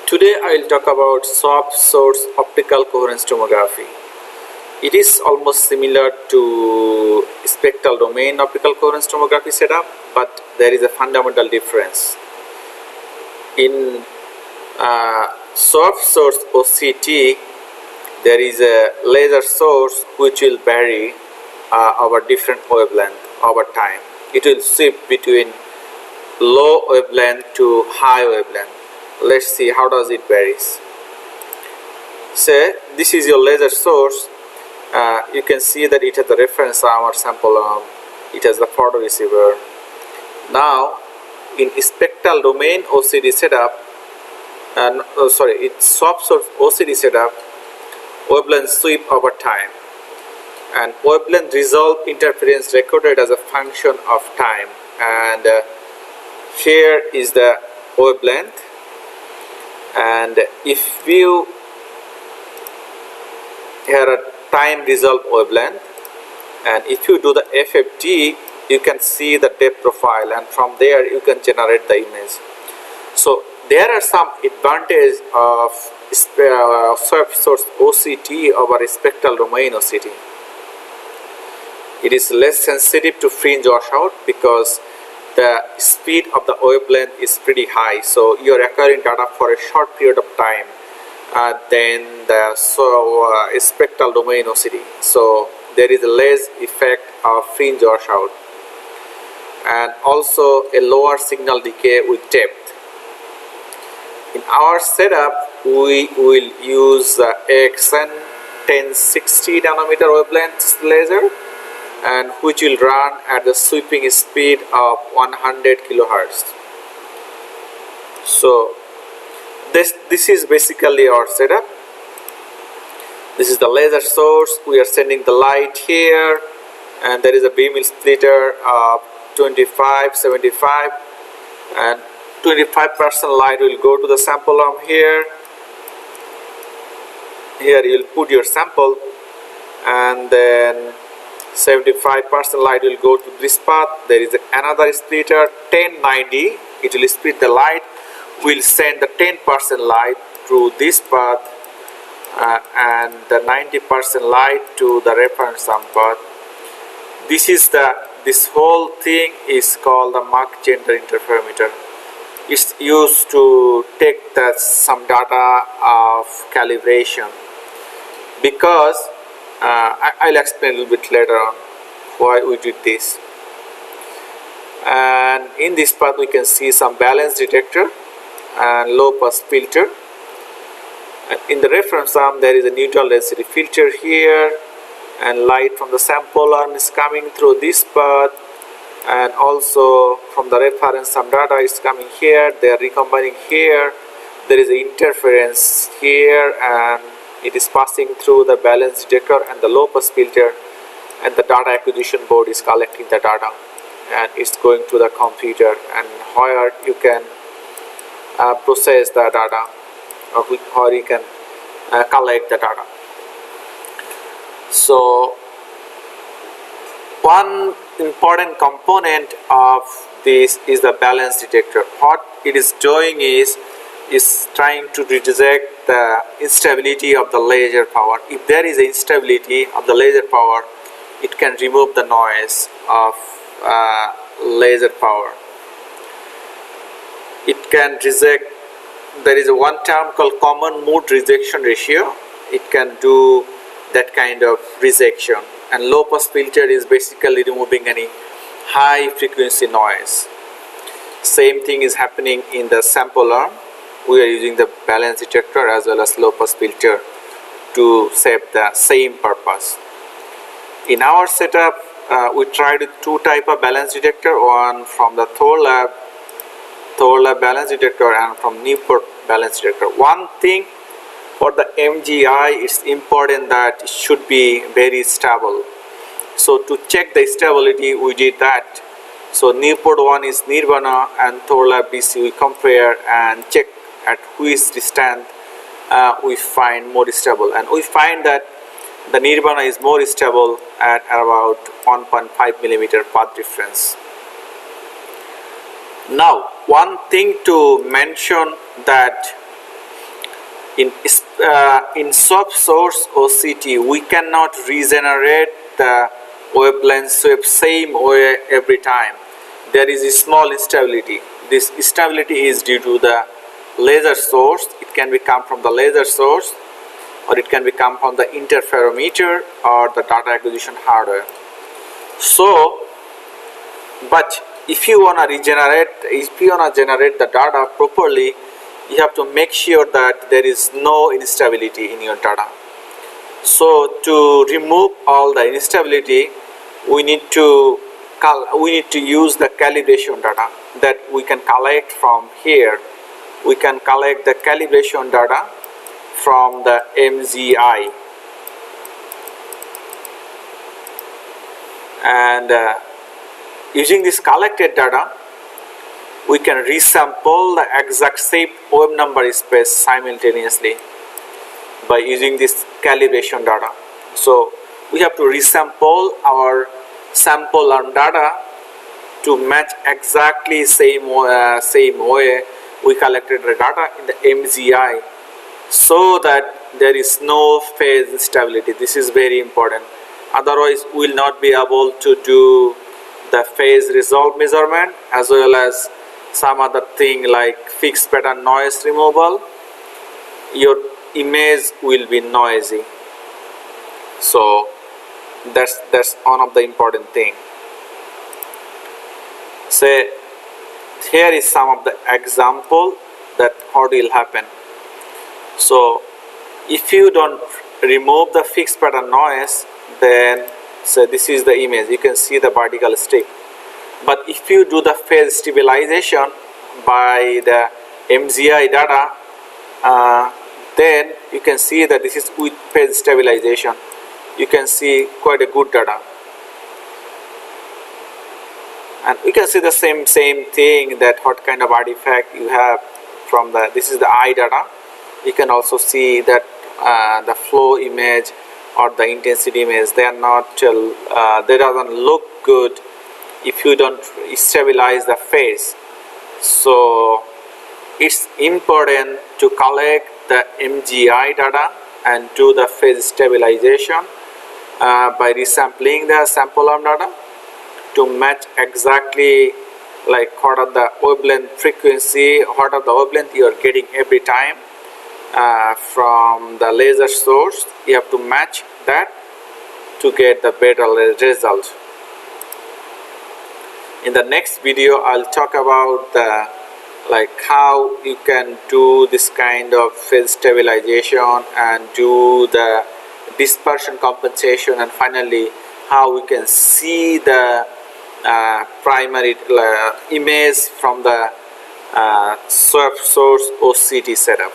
Today I will talk about soft source optical coherence tomography. It is almost similar to spectral domain optical coherence tomography setup, but there is a fundamental difference. In soft source OCT, there is a laser source which will vary over different wavelength over time. It will shift between low wavelength to high wavelength. Let's see how does it varies. Say this is your laser source. You can see that it has the reference arm or sample arm. It has the photoreceiver. Now in spectral domain OCT setup, it's soft source OCT setup, wavelength sweep over time, and wavelength resolve interference recorded as a function of time. And here is the wavelength, and if you here a time resolve wavelength, and if you do the FFT, you can see the depth profile, and from there you can generate the image. So there are some advantages of soft source OCT over spectral domain OCT. It is less sensitive to fringe washout because the speed of the wavelength is pretty high, so you are acquiring data for a short period of time than the spectral domain OCT. So there is a less effect of fringe washout, and also a lower signal decay with depth. In our setup, we will use the AXN 1060 nanometer wavelength laser, and which will run at the sweeping speed of 100 kilohertz. So this is basically our setup. This is the laser source. We are sending the light here, and there is a beam splitter of 25-75, and 25% light will go to the sample arm here. Here you will put your sample, and then 75% light will go to this path. There is another splitter 1090. It will split the light. We'll send the 10% light through this path, and the 90% light to the reference arm path. This whole thing is called the Mach Gender Interferometer. It's used to take some data of calibration, because I'll explain a little bit later on why we did this. And in this part we can see some balance detector and low pass filter, and in the reference arm there is a neutral density filter here, and light from the sample arm is coming through this path, and also from the reference arm data is coming here. They are recombining here. There is an interference here, and it is passing through the balance detector and the low pass filter, and the data acquisition board is collecting the data, and it's going to the computer, and where you can process the data, or you can collect the data. So one important component of this is the balance detector. What it is doing is trying to detect the instability of the laser power. If there is instability of the laser power, it can remove the noise of laser power. It can reject. There is a one term called common mode rejection ratio. It can do that kind of rejection, and low pass filter is basically removing any high frequency noise. Same thing is happening in the sample arm. We are using the balance detector as well as low pass filter to serve the same purpose. In our setup, we tried two type of balance detector, one from the Thorlab balance detector, and from Newport balance detector. One thing for the MGI, it's important that it should be very stable. So to check the stability, we did that. So Newport one is Nirvana, and Thorlab BC we compare and check at which distance we find more stable, and we find that the Nirvana is more stable at about 1.5 millimeter path difference. Now, one thing to mention that In SWAP source OCT, we cannot regenerate the wavelength sweep same way every time. There is a small instability. This instability is due to the laser source. It can come from the laser source, or it can come from the interferometer or the data acquisition hardware. So, but if you wanna generate the data properly, you have to make sure that there is no instability in your data. So to remove all the instability, we need to use the calibration data that we can collect from here. We can collect the calibration data from the MZI, and using this collected data, we can resample the exact same wave number space simultaneously by using this calibration data. So we have to resample our sample arm data to match exactly same way we collected the data in the MZI, so that there is no phase instability. This is very important. Otherwise, we will not be able to do the phase resolve measurement as well as some other thing like fixed pattern noise removal. Your image will be noisy. So that's one of the important thing. So here is some of the example that what will happen. So if you don't remove the fixed pattern noise, then so this is the image. You can see the vertical strip. But if you do the phase stabilization by the MZI data, then you can see that this is with phase stabilization. You can see quite a good data, and you can see the same thing, that what kind of artifact you have from the. This is the eye data. You can also see that the flow image or the intensity image, they are not they doesn't look good if you don't stabilize the phase. So it's important to collect the MZI data and do the phase stabilization by resampling the sample arm data to match exactly like what are the wavelength frequency, what are the wavelength you are getting every time from the laser source. You have to match that to get the better result. In the next video, I'll talk about the how you can do this kind of phase stabilization and do the dispersion compensation, and finally how we can see the primary image from the SWAP source OCT setup.